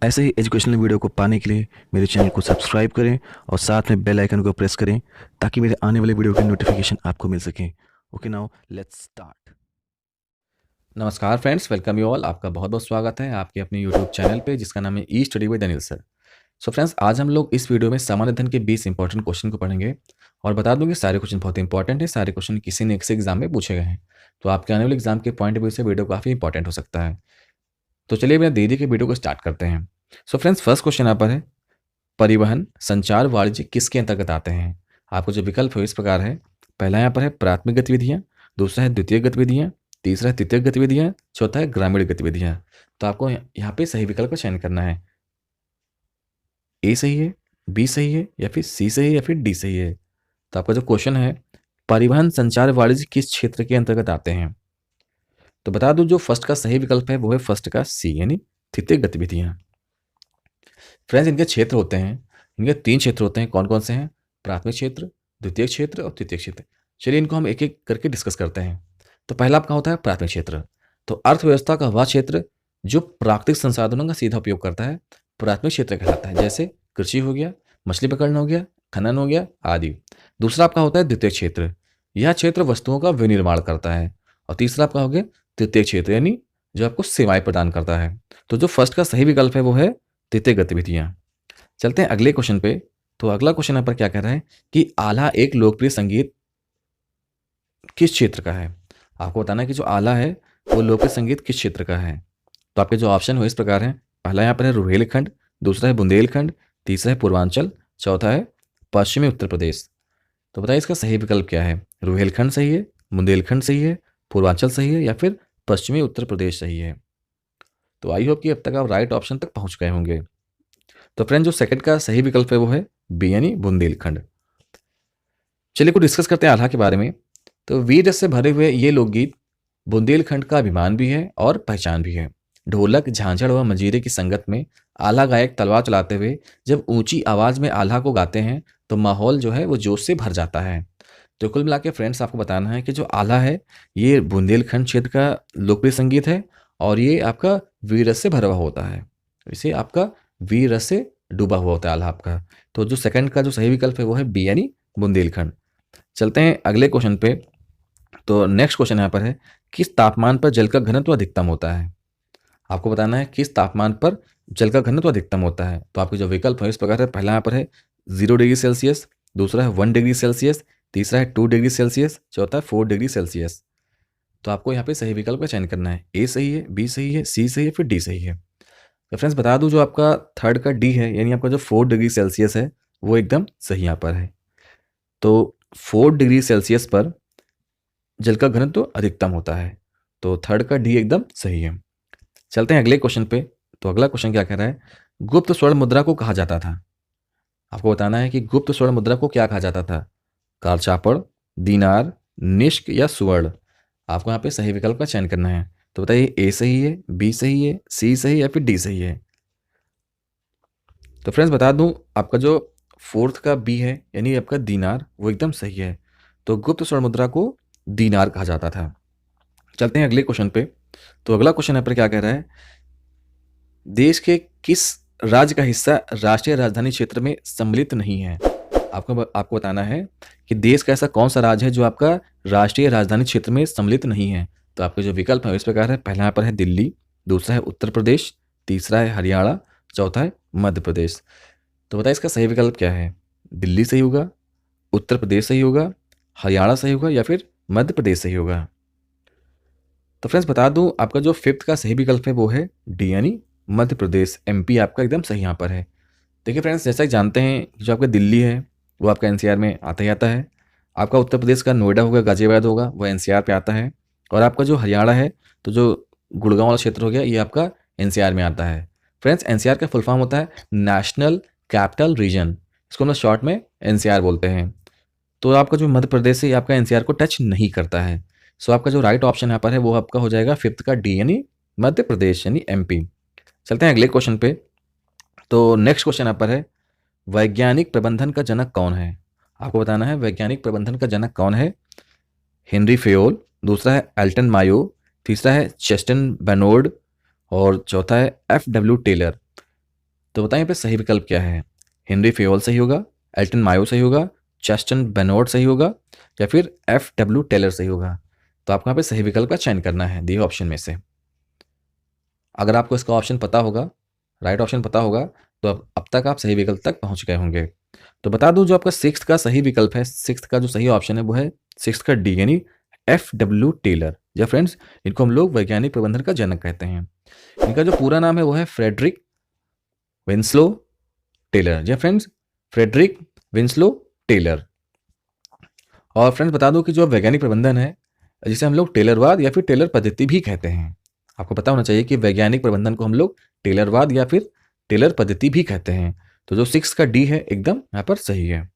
ऐसे ही educational video को पाने के लिए मेरे चैनल को सब्सक्राइब करें और साथ में बेल आइकन को प्रेस करें ताकि मेरे आने वाले वीडियो की नोटिफिकेशन आपको मिल सके। Okay, now let's start. नमस्कार फ्रेंड्स, वेलकम यू ऑल। आपका बहुत बहुत स्वागत है आपके अपने यूट्यूब चैनल पे जिसका नाम है e study with Anil sir. So friends, आज हम लोग इस वीडियो में सामान्य अध्ययन के 20 इंपॉर्टेंट क्वेश्चन को पढ़ेंगे और बता दूं कि सारे क्वेश्चन बहुत इंपॉर्टेंट है। सारे क्वेश्चन किसी न किसी एग्जाम में पूछे गए हैं, तो आपके आने वाले एग्जाम के पॉइंट ऑफ व्यू से वीडियो काफ़ी इंपॉर्टेंट हो सकता है। तो चलिए बिना देरी के वीडियो को स्टार्ट करते हैं। सो फ्रेंड्स, फर्स्ट क्वेश्चन यहाँ पर है, परिवहन, संचार, वाणिज्य किसके अंतर्गत आते हैं? आपको जो विकल्प है इस प्रकार है। पहला यहाँ पर है प्राथमिक गतिविधियाँ, दूसरा है द्वितीयक गतिविधियाँ, तीसरा है तृतीयक गतिविधियाँ, चौथा है ग्रामीण गतिविधियाँ। तो आपको यहाँ पे सही विकल्प का चयन करना है। ए सही है, बी सही है, या फिर सी सही है, या फिर डी सही है। तो आपका जो क्वेश्चन है, परिवहन, संचार, वाणिज्य किस क्षेत्र के अंतर्गत आते हैं? तो बता दूं जो फर्स्ट का सही विकल्प है वो है फर्स्ट का सी, यानी तृतीयक गतिविधियाँ। फ्रेंड्स, इनके क्षेत्र होते हैं, इनके 3 क्षेत्र होते हैं। कौन कौन से हैं? प्राथमिक क्षेत्र, द्वितीयक क्षेत्र और तृतीयक क्षेत्र। चलिए इनको हम एक एक करके डिस्कस करते हैं। तो पहला आपका होता है प्राथमिक क्षेत्र। तो अर्थव्यवस्था का वह क्षेत्र जो प्राकृतिक संसाधनों का सीधा उपयोग करता है, प्राथमिक क्षेत्र कहलाता है। जैसे कृषि हो गया, मछली पकड़ना हो गया, खनन हो गया आदि। दूसरा आपका होता है द्वितीय क्षेत्र। यह क्षेत्र वस्तुओं का विनिर्माण करता है। और तीसरा आपका हो गया तृतीय क्षेत्र, यानी जो आपको सेवाएं प्रदान करता है। तो जो फर्स्ट का सही विकल्प है वो है तृतीय गतिविधियां। चलते हैं अगले क्वेश्चन पे। तो अगला क्वेश्चन यहाँ पर क्या कह रहा है कि आल्हा एक लोकप्रिय संगीत किस क्षेत्र का है? आपको बताना है कि जो आल्हा है वो लोकप्रिय संगीत किस क्षेत्र का है। तो आपके जो ऑप्शन हो इस प्रकार हैं। पहला यहाँ पर है रुहेलखंड, दूसरा है बुंदेलखंड, तीसरा है पूर्वांचल, चौथा है पश्चिमी उत्तर प्रदेश। तो बताइए इसका सही विकल्प क्या है? रुहेलखंड सही है, बुंदेलखंड सही है, पूर्वांचल सही है, या फिर पश्चिमी उत्तर प्रदेश सही है? तो आई होप कि अब तक आप राइट ऑप्शन तक पहुंच गए होंगे। तो फ्रेंड, जो सेकंड का सही विकल्प है वो है बी, यानी बुंदेलखंड। चलिए कुछ डिस्कस करते हैं आल्हा के बारे में। तो वीर रस से भरे हुए ये लोकगीत बुंदेलखंड का अभिमान भी है और पहचान भी है। ढोलक, झांझड़ व मंजीरे की संगत में आल्हा गायक तलवार चलाते हुए जब ऊंची आवाज में आल्हा को गाते हैं तो माहौल जो है वो जोश से भर जाता है। तो कुल मिला के फ्रेंड्स, आपको बताना है कि जो आल्हा है ये बुंदेलखंड क्षेत्र का लोकप्रिय संगीत है और ये आपका वीर रस से भरा हुआ होता है। इसे आपका वीर रस से डूबा हुआ होता है आल्हा आपका। तो जो सेकंड का जो सही विकल्प है वो है बी, यानी बुंदेलखंड। चलते हैं अगले क्वेश्चन पे। तो नेक्स्ट क्वेश्चन यहाँ पर है, किस तापमान पर जल का घनत्व अधिकतम होता है? आपको बताना है किस तापमान पर जल का घनत्व अधिकतम होता है। तो आपके जो विकल्प है इस प्रकार है। पहला यहाँ पर है 0 डिग्री सेल्सियस, दूसरा है 1 डिग्री सेल्सियस, तीसरा है 2 डिग्री सेल्सियस, चौथा है 4 डिग्री सेल्सियस। तो आपको यहाँ पे सही विकल्प का चयन करना है। ए सही है, बी सही है, सी सही है, फिर डी सही है। तो फ्रेंड्स बता दूं जो आपका थर्ड का डी है, यानी आपका जो 4 डिग्री सेल्सियस है वो एकदम सही यहाँ पर है। तो 4 डिग्री सेल्सियस पर जल का घनत्व तो अधिकतम होता है। तो थर्ड का डी एकदम सही है। चलते हैं अगले क्वेश्चन पे। तो अगला क्वेश्चन क्या कह रहा है, गुप्त स्वर्ण मुद्रा को कहा जाता था? आपको बताना है कि गुप्त स्वर्ण मुद्रा को क्या कहा जाता था? कालचापड़, दीनार, निष्क या सुवर्ण? आपको यहाँ पे सही विकल्प का चयन करना है। तो बताइए ए सही है, बी सही है, सी सही है, या फिर डी सही है? तो फ्रेंड्स बता दूं आपका जो फोर्थ का बी है, यानी आपका दीनार, वो एकदम सही है। तो गुप्त स्वर्ण मुद्रा को दीनार कहा जाता था। चलते हैं अगले क्वेश्चन पे। तो अगला क्वेश्चन यहाँ पर क्या कह रहा है, देश के किस राज्य का हिस्सा राष्ट्रीय राजधानी क्षेत्र में सम्मिलित नहीं है? आपको बताना है कि देश का ऐसा कौन सा राज्य है जो आपका राष्ट्रीय राजधानी क्षेत्र में सम्मिलित नहीं है। तो आपके जो विकल्प है इस प्रकार है। पहला यहाँ पर है दिल्ली, दूसरा है उत्तर प्रदेश, तीसरा है हरियाणा, चौथा है मध्य प्रदेश। तो बताइए इसका सही विकल्प क्या है? दिल्ली सही होगा, उत्तर प्रदेश सही होगा, हरियाणा सही होगा, या फिर मध्य प्रदेश सही होगा? तो फ्रेंड्स बता दूं आपका जो फिफ्थ का सही विकल्प है वो है डी, यानी मध्य प्रदेश, एमपी आपका एकदम सही यहाँ पर है। देखिए फ्रेंड्स, जैसा कि जानते हैं जो आपका दिल्ली है वो आपका एनसीआर में आता ही आता है। आपका उत्तर प्रदेश का नोएडा होगा, गाजियाबाद होगा, वो एनसीआर पे आता है। और आपका जो हरियाणा है तो जो गुड़गांव वाला क्षेत्र हो गया ये आपका एनसीआर में आता है। फ्रेंड्स, एनसीआर का फुल फॉर्म होता है नेशनल कैपिटल रीजन, इसको हम लोग शॉर्ट में एनसीआर बोलते हैं। तो आपका जो मध्य प्रदेश है ये आपका एनसीआर को टच नहीं करता है। सो आपका जो राइट ऑप्शन यहाँ पर है वो आपका हो जाएगा फिफ्थ का डी, यानी मध्य प्रदेश, यानी एमपी। चलते हैं अगले क्वेश्चन पे। तो नेक्स्ट क्वेश्चन यहाँ पर है, वैज्ञानिक प्रबंधन का जनक कौन है? आपको बताना है वैज्ञानिक प्रबंधन का जनक कौन है। हेनरी फेयोल, दूसरा है एल्टन मायो, तीसरा है चेस्टन बेनोर्ड, और चौथा है एफ डब्ल्यू टेलर। तो बताएं यहाँ पे सही विकल्प क्या है। हेनरी फेयोल सही होगा, एल्टन मायो सही होगा, चस्टन बेनोट सही होगा, या फिर FW टेलर सही होगा। तो आपको यहाँ पे सही विकल्प का चयन करना है दिए ऑप्शन में से। अगर आपको इसका ऑप्शन पता होगा, राइट ऑप्शन पता होगा, तो अब तक आप सही विकल्प तक पहुंच गए होंगे। तो बता दूं जो आपका सिक्स्थ का सही विकल्प है, सिक्स्थ का जो सही ऑप्शन है वो है सिक्स्थ का डी यानी FW टेलर। या फ्रेंड्स, इनको हम लोग वैज्ञानिक प्रबंधन का जनक कहते हैं। इनका जो पूरा नाम है वो है फ्रेडरिक विंस्लो टेलर। जी फ्रेंड्स, फ्रेडरिक विंस्लो टेलर। और फ्रेंड्स बता दूं कि जो वैज्ञानिक प्रबंधन है, जिसे हम लोग टेलरवाद या फिर टेलर पद्धति भी कहते हैं। आपको पता होना चाहिए कि वैज्ञानिक प्रबंधन को हम लोग टेलरवाद या फिर टेलर पद्धति भी कहते हैं। तो जो सिक्स का डी है एकदम यहाँ पर सही है।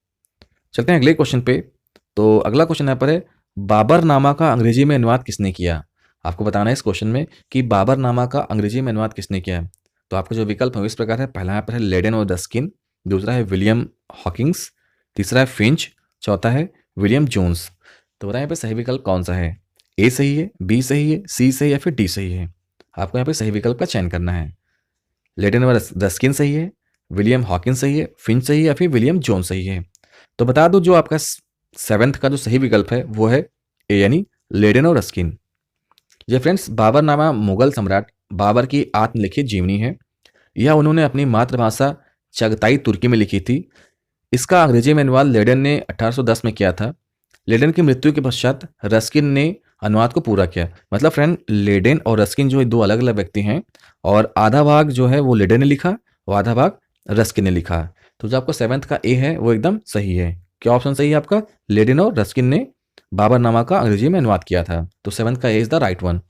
चलते हैं अगले क्वेश्चन पे। तो अगला क्वेश्चन यहाँ पर है, बाबरनामा का अंग्रेजी में अनुवाद किसने किया। आपको बताना है इस क्वेश्चन में कि बाबरनामा का अंग्रेजी में अनुवाद किसने किया। तो आपका जो विकल्प है इस प्रकार है। पहला यहाँ पर है लेडेन और रस्किन, दूसरा है विलियम हॉकिंग्स, तीसरा है फिंच, चौथा है विलियम जोन्स। तो बताएं यहाँ पे सही विकल्प कौन सा है। ए सही है, बी सही है, सी सही है या फिर डी सही है। आपको यहाँ पे सही विकल्प का चयन करना है। लेडेन और रस्किन सही है, विलियम हॉकिंस सही है, फिंच सही है या फिर विलियम जोन्स सही है। तो बता दो जो आपका सेवेंथ का जो सही विकल्प है वो है ए यानी लेडेन और रस्किन। ये फ्रेंड्स, बाबरनामा मुगल सम्राट बाबर की आत्मलिखित जीवनी है। यह उन्होंने अपनी मातृभाषा चगताई तुर्की में लिखी थी। इसका अंग्रेजी में अनुवाद लेडेन ने 1810 में किया था। लेडेन की मृत्यु के पश्चात रस्किन ने अनुवाद को पूरा किया। मतलब फ्रेंड, लेडेन और रस्किन जो दो अलग अलग व्यक्ति हैं, और आधा भाग जो है वो लेडेन ने लिखा और आधा भाग रस्किन ने लिखा। तो जो आपका सेवेंथ का ए है वो एकदम सही है। क्या ऑप्शन सही है आपका? लेडेन और रस्किन ने बाबरनामा का अंग्रेजी में अनुवाद किया था। तो सेवेंथ का ए इज द राइट वन।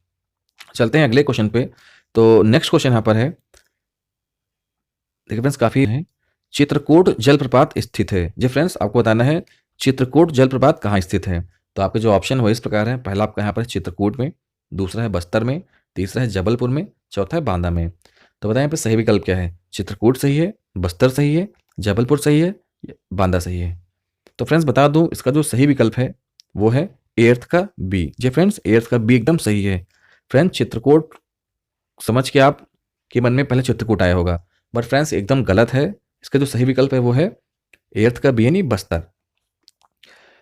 चलते हैं अगले क्वेश्चन पे। तो नेक्स्ट क्वेश्चन यहाँ पर है, देखिए फ्रेंड्स काफी है, चित्रकूट जलप्रपात स्थित है। जी फ्रेंड्स, आपको बताना है चित्रकूट जलप्रपात कहाँ स्थित है। तो आपके जो ऑप्शन वो इस प्रकार है। पहला आपका यहाँ पर चित्रकूट में, दूसरा है बस्तर में, तीसरा है जबलपुर में, चौथा है बांदा में। तो बताएं यहाँ पे सही विकल्प क्या है। चित्रकूट सही है, बस्तर सही है, जबलपुर सही है, बांदा सही है। तो फ्रेंड्स बता दूं इसका जो सही विकल्प है वो है एर्थ का बी। जी फ्रेंड्स, एर्थ का बी एकदम सही है। फ्रेंड्स, चित्रकूट समझ के आप के मन में पहले चित्रकूट आया होगा, बट फ्रेंड्स एकदम गलत है। इसका जो सही विकल्प है वो है एर्थ का बी यानी बस्तर।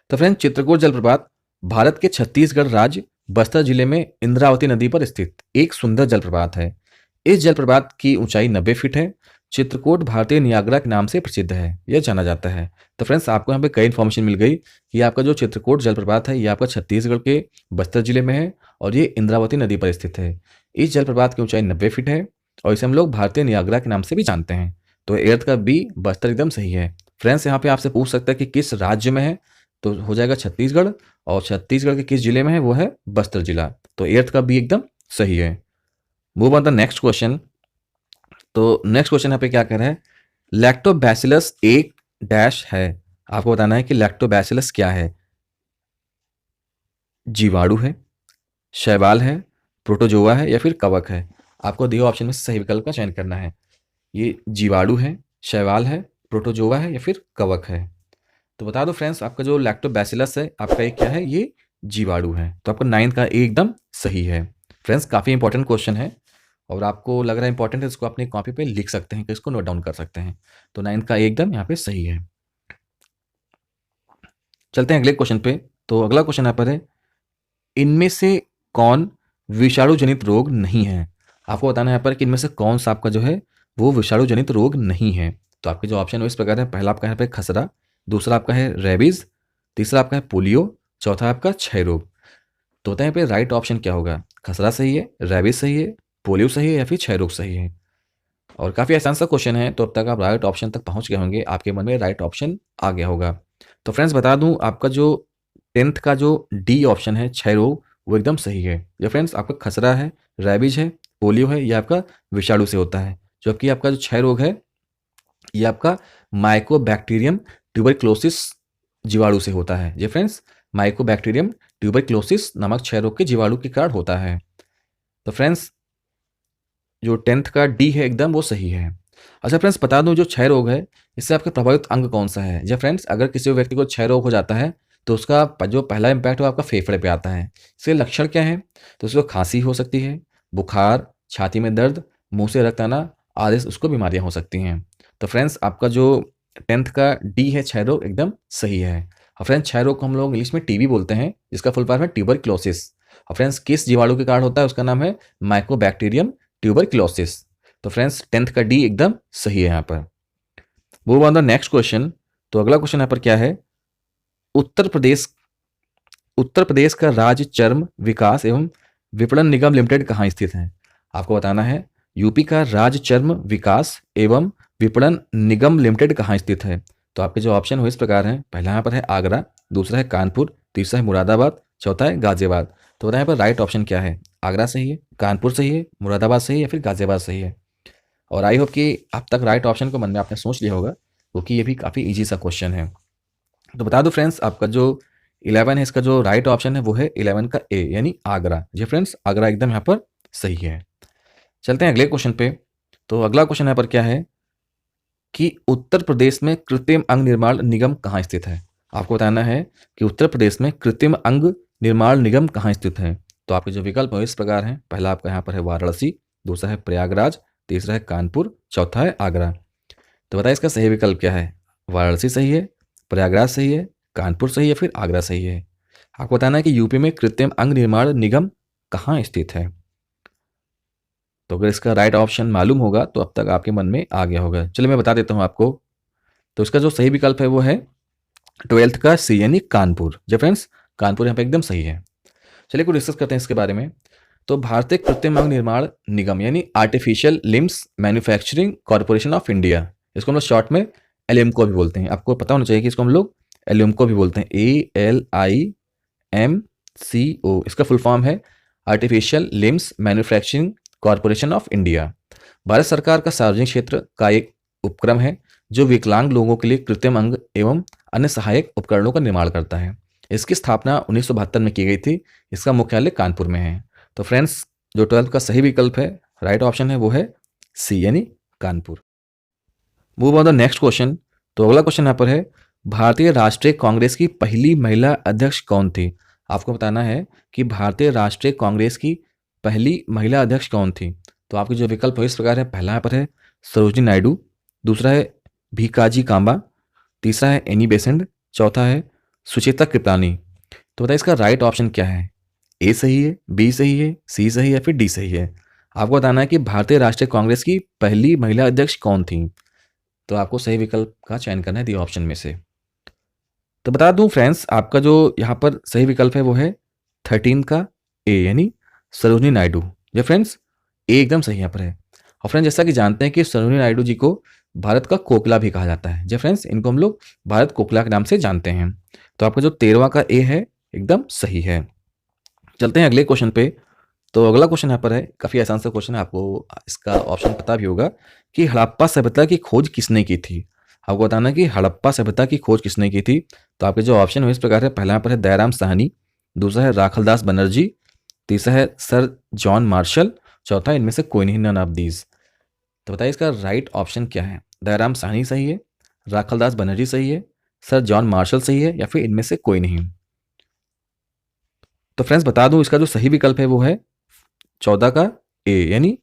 तो फ्रेंड्स, चित्रकूट जलप्रपात भारत के छत्तीसगढ़ राज्य बस्तर जिले में इंद्रावती नदी पर स्थित एक सुंदर जलप्रपात है। इस जलप्रपात की ऊंचाई 90 फीट है। चित्रकूट भारतीय नियाग्रा के नाम से प्रसिद्ध है, यह जाना जाता है। तो फ्रेंड्स, आपको यहाँ पे कई इन्फॉर्मेशन मिल गई कि आपका जो चित्रकूट जलप्रपात है ये आपका छत्तीसगढ़ के बस्तर जिले में है और ये इंद्रावती नदी पर स्थित है। इस जलप्रपात की ऊंचाई 90 फीट है और इसे हम लोग भारतीय नियाग्रा के नाम से भी जानते हैं। तो एर्थ का बी बस्तर एकदम सही है। फ्रेंड्स, यहाँ पे आपसे पूछ सकता है कि किस राज्य में है, तो हो जाएगा छत्तीसगढ़, और छत्तीसगढ़ के किस जिले में है वो है बस्तर जिला। तो एर्थ का बी एकदम सही है। Move on the next question. तो नेक्स्ट क्वेश्चन यहाँ पे क्या कर रहा है, लैक्टोबैसिलस एक डैश है। आपको बताना है कि लैक्टोबैसिलस क्या है। जीवाणु है, शैवाल है, प्रोटोजोआ है या फिर कवक है। आपको दिए ऑप्शन में से सही विकल्प का चयन करना है। ये जीवाणु है, शैवाल है, प्रोटोजोआ है या फिर कवक है। तो बता दो फ्रेंड्स, आपका जो लैक्टोबैसिलस है आपका ये क्या है, ये जीवाणु है। तो आपका 9th का ए एकदम सही है। फ्रेंड्स, काफ़ी इंपॉर्टेंट क्वेश्चन है और आपको लग रहा है इंपॉर्टेंट है, इसको अपनी कॉपी पे लिख सकते हैं, कि इसको नोट डाउन कर सकते हैं। तो 9th का ए एकदम यहाँ पे सही है। चलते हैं अगले क्वेश्चन पे। तो अगला क्वेश्चन यहाँ पर है, इनमें से कौन विषाणु जनित रोग नहीं है। आपको बताना है यहाँ पर कि इनमें से कौन सा आपका जो है वो विषाणु जनित रोग नहीं है। तो आपके जो ऑप्शन है इस प्रकार है। पहला आपका यहाँ पे खसरा, दूसरा आपका है रेबीज, तीसरा आपका है पोलियो, चौथा आपका क्षय रोग। तो होता है यहाँ पे राइट ऑप्शन क्या होगा। खसरा सही है, रेबीज सही है, पोलियो सही है या फिर क्षय रोग सही है। और काफ़ी आसान सा क्वेश्चन है, तो अब तक आप राइट ऑप्शन तक पहुंच गए होंगे, आपके मन में राइट ऑप्शन आ गया होगा। तो फ्रेंड्स बता दूं, आपका जो 10th का जो डी ऑप्शन है क्षय रोग, वो एकदम सही है। या फ्रेंड्स, आपका खसरा है, रेबीज है, पोलियो है, यह आपका विषाणु से होता है। जबकि आपका जो क्षय रोग है ये आपका माइकोबैक्टीरियम ट्यूबरक्लोसिस जीवाणु से होता है। ये फ्रेंड्स, माइकोबैक्टीरियम ट्यूबरक्लोसिस नामक क्षय रोग के जीवाणु के कारण होता है। तो फ्रेंड्स, जो 10th का डी है एकदम वो सही है। अच्छा फ्रेंड्स, बता दूं जो क्षय रोग है इससे आपका प्रभावित अंग कौन सा है। या फ्रेंड्स, अगर किसी व्यक्ति को क्षय रोग हो जाता है तो उसका जो पहला इम्पैक्ट वो आपका फेफड़े पे आता है। इसके लक्षण क्या है, तो उसको खांसी हो सकती है, बुखार, छाती में दर्द, मुंह से रक्त आना, आदि उसको बीमारियां हो सकती हैं। तो फ्रेंड्स आपका जो 10th का डी है क्षय रोग एकदम सही है। और फ्रेंड्स क्षय रोग को हम लोग इंग्लिश में टीबी बोलते हैं, जिसका फुल फॉर्म है ट्यूबरक्लोसिस। और फ्रेंड्स किस जीवाणु के कारण होता है, उसका नाम है माइकोबैक्टीरियम ट्यूबरक्लोसिस। तो फ्रेंड्स 10th का डी एकदम सही है यहाँ पर। Move on the next question. तो अगला क्वेश्चन यहाँ पर क्या है, उत्तर प्रदेश का राज्य चर्म विकास एवं विपणन निगम लिमिटेड कहाँ स्थित है। आपको बताना है यूपी का राज्य चर्म विकास एवं विपणन निगम लिमिटेड कहाँ स्थित है। तो आपके जो ऑप्शन हो इस प्रकार हैं, पहला यहाँ पर है आगरा, दूसरा है कानपुर, तीसरा है मुरादाबाद, चौथा है गाजियाबाद। तो बताएं यहाँ पर राइट ऑप्शन क्या है, आगरा सही है, कानपुर सही है, मुरादाबाद सही है या फिर गाजियाबाद सही है। और आई होप कि अब तक राइट ऑप्शन को मन में आपने सोच लिया होगा, क्योंकि ये भी काफ़ी ईजी सा क्वेश्चन है। तो बता दो फ्रेंड्स, आपका जो 11 है इसका जो राइट ऑप्शन है वो है 11 का ए यानी आगरा। जी फ्रेंड्स, आगरा एकदम यहाँ पर सही है। चलते हैं अगले क्वेश्चन पे। तो अगला क्वेश्चन यहाँ पर क्या है कि उत्तर प्रदेश में कृत्रिम अंग निर्माण निगम कहाँ स्थित है। आपको बताना है कि उत्तर प्रदेश में कृत्रिम अंग निर्माण निगम कहाँ स्थित है। तो आपके जो विकल्प है इस प्रकार हैं, पहला आपका यहाँ पर है वाराणसी, दूसरा है प्रयागराज, तीसरा है कानपुर, चौथा है आगरा। तो बताइए इसका सही विकल्प क्या है, वाराणसी सही है, प्रयागराज सही है, कानपुर सही है, फिर आगरा सही है। आपको बताना है कि यूपी में कृत्रिम अंग निर्माण निगम कहाँ स्थित है। तो अगर इसका राइट ऑप्शन मालूम होगा तो अब तक आपके मन में आ गया होगा। चलिए मैं बता देता हूँ आपको। तो इसका जो सही विकल्प है वो है 12th का सी यानी कानपुर। जी फ्रेंड्स, कानपुर यहाँ पे एकदम सही है। चलिए कुछ डिस्कस करते हैं इसके बारे में। तो भारतीय कृत्रिम अंग निर्माण निगम यानी artificial limbs manufacturing corporation of India, इसको हम लोग शॉर्ट में एलिम्को भी बोलते हैं। आपको पता होना चाहिए कि इसको हम लोग एलिम्को भी बोलते हैं, ALIMCO। इसका फुल फॉर्म है artificial limbs manufacturing corporation of India. Bharat सरकार का सार्वजनिक क्षेत्र का एक उपक्रम है जो विकलांग लोगों के लिए कृत्रिम अंग एवं अन्य सहायक उपकरणों का निर्माण करता है। इसकी स्थापना 1972 में की गई थी। इसका मुख्यालय कानपुर में है। तो फ्रेंड्स, जो 12th का सही विकल्प है, राइट ऑप्शन है वो है सी यानी Kanpur. Move on the next question. तो अगला क्वेश्चन यहाँ पर है, भारतीय राष्ट्रीय कांग्रेस की पहली महिला अध्यक्ष कौन थी। आपको बताना है कि भारतीय राष्ट्रीय कांग्रेस की पहली महिला अध्यक्ष कौन थी। तो आपके जो विकल्प है इस प्रकार है, पहला यहाँ पर है सरोजिनी नायडू, दूसरा है भीकाजी कांबा, तीसरा है एनी बेसेंट, चौथा है सुचेता कृपलानी। तो बताइए इसका राइट ऑप्शन क्या है, ए सही है, बी सही है, सी सही है या फिर डी सही है। आपको बताना है कि भारतीय राष्ट्रीय कांग्रेस की पहली महिला अध्यक्ष कौन थी। तो आपको सही विकल्प का चयन करना है दी ऑप्शन में से। तो बता दूं फ्रेंड्स, आपका जो यहाँ पर सही विकल्प है वो है 13 का ए यानी सरोजिनी नायडू। ये फ्रेंड्स, ए एकदम सही यहाँ पर है। और फ्रेंड्स, जैसा कि जानते हैं कि सरोजिनी नायडू जी को भारत का कोकिला भी कहा जाता है। जी फ्रेंड्स, इनको हम लोग भारत कोकिला के नाम से जानते हैं। तो आपका जो 13वां का ए है एकदम सही है। चलते हैं अगले क्वेश्चन पे। तो अगला क्वेश्चन यहाँ पर है, काफ़ी आसान सा क्वेश्चन है, आपको इसका ऑप्शन पता भी होगा कि हड़प्पा सभ्यता की खोज किसने की थी। आपको बताना है कि हड़प्पा सभ्यता की खोज किसने की थी। तो आपके जो ऑप्शन है इस प्रकार है, पहला यहाँ पर है दयाराम साहनी, दूसरा है राखलदास बनर्जी, तीसरा है सर जॉन मार्शल, चौथा इनमें से कोई नहीं, नन ऑफ दीज। तो बताइए इसका राइट ऑप्शन क्या है, दयाराम साहनी सही है, राखलदास बनर्जी सही है, सर जॉन मार्शल सही है या फिर इनमें से कोई नहीं। तो फ्रेंड्स बता दूं, इसका जो सही विकल्प है वो है 14 का ए यानी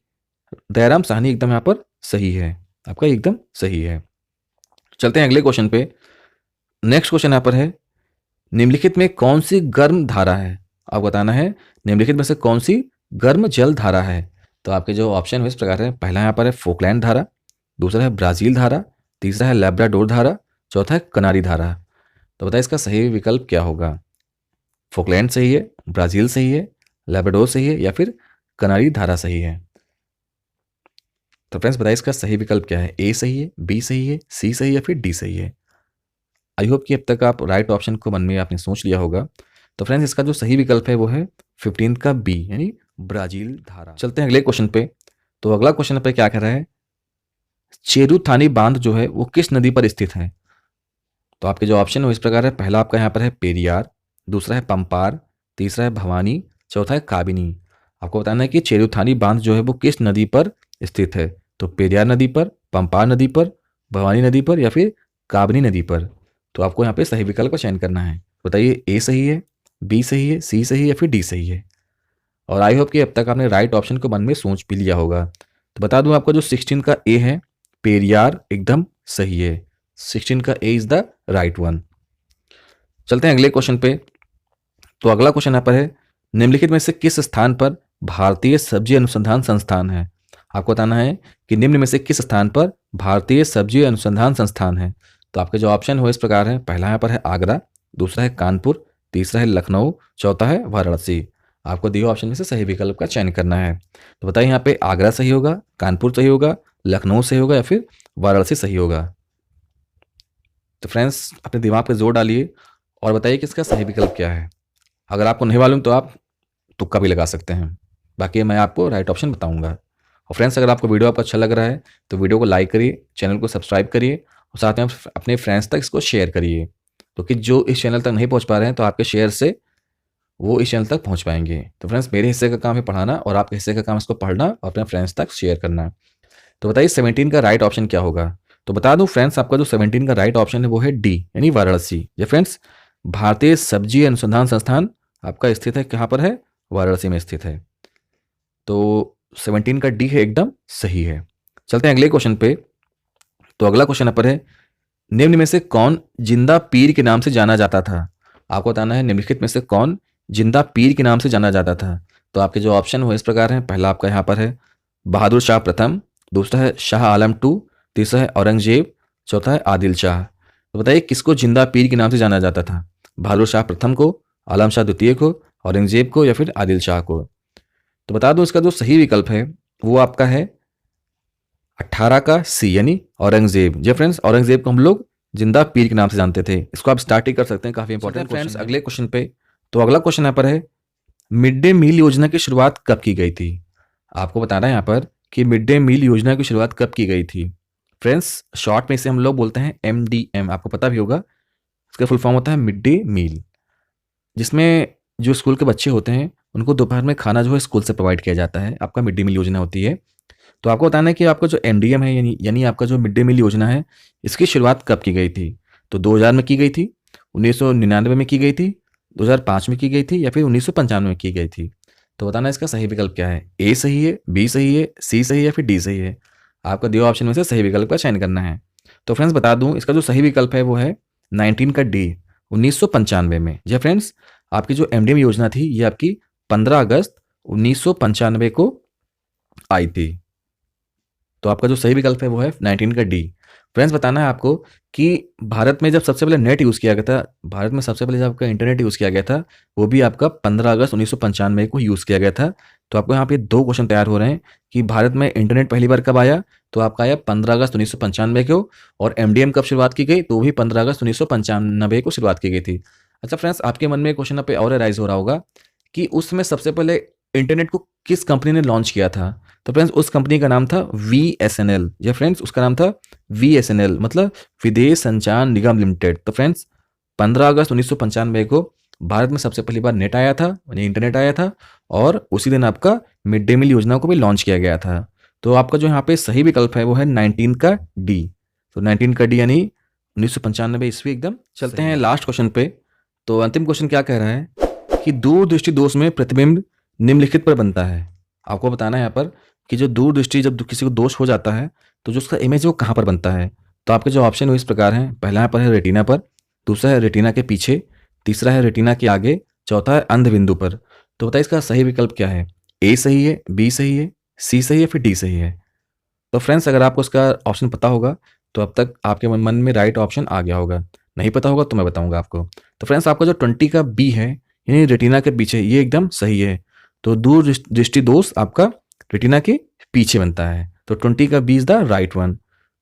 दयाराम साहनी एकदम यहाँ पर सही है। आपका एकदम सही है। चलते हैं अगले क्वेश्चन पे। नेक्स्ट क्वेश्चन यहाँ पर है, निम्नलिखित में कौन सी गर्म धारा है। आपको बताना है निम्नलिखित में से कौन सी गर्म जल धारा है। तो आपके जो ऑप्शन है इस प्रकार है, पहला यहाँ पर है फोकलैंड धारा, दूसरा है ब्राज़ील धारा, तीसरा है लैब्राडोर धारा, चौथा है कनारी धारा। तो बताइए इसका सही विकल्प क्या होगा, फोकलैंड सही है, ब्राज़ील सही है, लैब्राडोर सही है या फिर कनारी धारा सही है। तो फ्रेंड्स बताइए इसका सही विकल्प क्या है, ए सही है, बी सही है, सी सही है या फिर डी सही है। आई होप कि अब तक आप राइट ऑप्शन को मन में आपने सोच लिया होगा। तो फ्रेंड्स इसका जो सही विकल्प है वो है 15 का बी यानी ब्राज़ील धारा। चलते हैं अगले क्वेश्चन पे। तो अगला क्वेश्चन पे क्या कह रहा है, चेरुथानी बांध जो है वो किस नदी पर स्थित है। तो आपके जो ऑप्शन है इस प्रकार है, पहला आपका यहाँ पर है पेरियार, दूसरा है पंपार, तीसरा है भवानी, चौथा है काबिनी। आपको बताना है कि चेरुथानी बांध जो है वो किस नदी पर स्थित है। तो पेरियार नदी पर, पंपार नदी पर, भवानी नदी पर या फिर काबिनी नदी पर। तो आपको यहाँ पे सही विकल्प का चयन करना है। बताइए ए सही है, बी सही है, सी सही है या फिर डी सही है। और आई होप कि अब तक आपने राइट ऑप्शन को मन में सोच भी लिया होगा। तो बता दूं आपका जो 16 का ए है पेरियार एकदम सही है। 16 का ए इज द राइट वन। चलते हैं अगले क्वेश्चन पे। तो अगला क्वेश्चन यहाँ पर है, निम्नलिखित में से किस स्थान पर भारतीय सब्जी अनुसंधान संस्थान है? आपको बताना है कि निम्न में से किस स्थान पर भारतीय सब्जी अनुसंधान संस्थान है। तो आपके जो ऑप्शन हो इस प्रकार है, पहला यहाँ पर है आगरा, दूसरा है कानपुर, तीसरा है लखनऊ, चौथा है वाराणसी। आपको दिए ऑप्शन में से सही विकल्प का चयन करना है। तो बताइए यहाँ पे आगरा सही होगा, कानपुर सही होगा, लखनऊ सही होगा या फिर वाराणसी सही होगा। तो फ्रेंड्स अपने दिमाग पे जोर डालिए और बताइए कि इसका सही विकल्प क्या है। अगर आपको नहीं मालूम तो आप तुक्का भी लगा सकते हैं, बाकी मैं आपको राइट ऑप्शन बताऊंगा। और फ्रेंड्स अगर आपको वीडियो आपको अच्छा लग रहा है तो वीडियो को लाइक करिए, चैनल को सब्सक्राइब करिए और साथ में अपने फ्रेंड्स तक इसको शेयर करिए, क्योंकि जो इस चैनल तक नहीं पहुंच पा रहे हैं तो आपके शेयर से वो इस चैनल तक पहुंच पाएंगे। तो फ्रेंड्स मेरे हिस्से का काम है पढ़ाना और आपके हिस्से का काम इसको पढ़ना और अपने फ्रेंड्स तक शेयर करना। तो बताइए 17 का राइट ऑप्शन क्या होगा। तो बता दूं फ्रेंड्स आपका जो 17 का राइट ऑप्शन है वो है डी यानी वाराणसी। ये फ्रेंड्स भारतीय सब्जी अनुसंधान संस्थान आपका स्थित है, कहाँ पर है? वाराणसी में स्थित है। तो 17 का डी है एकदम सही है। चलते हैं अगले क्वेश्चन पे। तो अगला क्वेश्चन यहाँ पर है, निम्न में से कौन जिंदा पीर के नाम से जाना जाता था? आपको बताना है निम्नलिखित में से कौन जिंदा पीर के नाम से जाना जाता था। तो आपके जो ऑप्शन वो इस प्रकार हैं, पहला आपका यहाँ पर है बहादुर शाह प्रथम, दूसरा है शाह आलम टू, तीसरा है औरंगजेब, चौथा है आदिल शाह। तो बताइए किसको जिंदा पीर के नाम से जाना जाता था? बहादुर शाह प्रथम को, आलम शाह द्वितीय को, औरंगजेब को या फिर आदिल शाह को। तो बता दो इसका जो सही विकल्प है वो आपका है 18 का सी यानी औरंगजेब। जी फ्रेंड्स औरंगजेब को हम लोग जिंदा पीर के नाम से जानते थे। इसको आप स्टार्ट ही कर सकते हैं, काफी इंपॉर्टेंट फ्रेंड्स अगले क्वेश्चन पे। तो अगला क्वेश्चन यहाँ पर है, मिड डे मील योजना की शुरुआत कब की गई थी? आपको बताना है यहाँ पर कि मिड डे मील योजना की शुरुआत कब की गई थी। फ्रेंड्स शॉर्ट में इसे हम लोग बोलते हैं MDM, आपको पता भी होगा। इसका फुल फॉर्म होता है मिड डे मील, जिसमें जो स्कूल के बच्चे होते हैं उनको दोपहर में खाना जो है स्कूल से प्रोवाइड किया जाता है, आपका मिड डे मील योजना होती है। तो आपको बताना है कि आपका जो MDM है यानी आपका जो मिड डे मील योजना है इसकी शुरुआत कब की गई थी। तो 2000 में की गई थी, 1999 में की गई थी, 2005 में की गई थी या फिर 1995 में की गई थी। तो बताना इसका सही विकल्प क्या है। ए सही है, बी सही है, सी सही है या फिर डी सही है। आपका दिए ऑप्शन में से सही विकल्प का चयन करना है। तो फ्रेंड्स बता दूं इसका जो सही विकल्प है वो है 19 का डी 1995 में। जी फ्रेंड्स आपकी जो MDM योजना थी ये आपकी 15 अगस्त 1995 को आई थी। तो आपका जो सही विकल्प है वो है 19 का डी। फ्रेंड्स बताना है आपको कि भारत में जब सबसे पहले नेट यूज़ किया गया था, भारत में सबसे पहले जब आपका इंटरनेट यूज़ किया गया था वो भी आपका 15 अगस्त 1995 को यूज़ किया गया था। तो आपको यहाँ पे दो क्वेश्चन तैयार हो रहे हैं कि भारत में इंटरनेट पहली बार कब आया। तो आपका आया 15 अगस्त 1995 को, और MDM कब शुरुआत की गई तो वो भी 15 अगस्त 1995 को शुरुआत की गई थी। अच्छा फ्रेंड्स आपके मन में क्वेश्चन पे और राइज हो रहा होगा कि उसमें सबसे पहले इंटरनेट को किस कंपनी ने लॉन्च किया था। तो फ्रेंड्स उस कंपनी का नाम था VSNL। या फ्रेंड्स उसका नाम था VSNL मतलब विदेश संचार निगम लिमिटेड। तो फ्रेंड्स 15 अगस्त 1995 को भारत में सबसे पहली बार नेट आया था यानी इंटरनेट आया था, और उसी दिन आपका मिड डे मील योजना को भी लॉन्च किया गया था। तो आपका जो यहाँ पे सही विकल्प है वो है 19 का डी। तो 19 का डी यानी 1995 ईस्वी एकदम। चलते हैं लास्ट क्वेश्चन पे। तो अंतिम क्वेश्चन क्या कह रहा है कि दूरदृष्टि दोष में प्रतिबिंब निम्नलिखित पर बनता है। आपको बताना है यहाँ पर कि जो दूरदृष्टि जब किसी को दोष हो जाता है तो जो उसका इमेज है वो कहाँ पर बनता है। तो आपके जो ऑप्शन है इस प्रकार हैं, पहला यहाँ पर है रेटिना पर, दूसरा है रेटिना के पीछे, तीसरा है रेटिना के आगे, चौथा है अंध बिंदु पर। तो बताइए इसका सही विकल्प क्या है। ए सही है, बी सही है, सी सही है फिर डी सही है। तो फ्रेंड्स अगर आपको इसका ऑप्शन पता होगा तो अब तक आपके मन में राइट ऑप्शन आ गया होगा, नहीं पता होगा तो मैं बताऊंगा आपको। तो फ्रेंड्स आपका जो 20 का बी है यानी रेटिना के पीछे, ये एकदम सही है। तो दूर दृष्टि दोष आपका रेटिना के पीछे बनता है। तो 20 का B is the right one.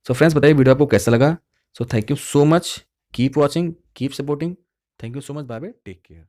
So friends बताइए वीडियो आपको कैसा लगा। So thank you so much, keep watching, keep supporting, thank you so much, bye bye, take care.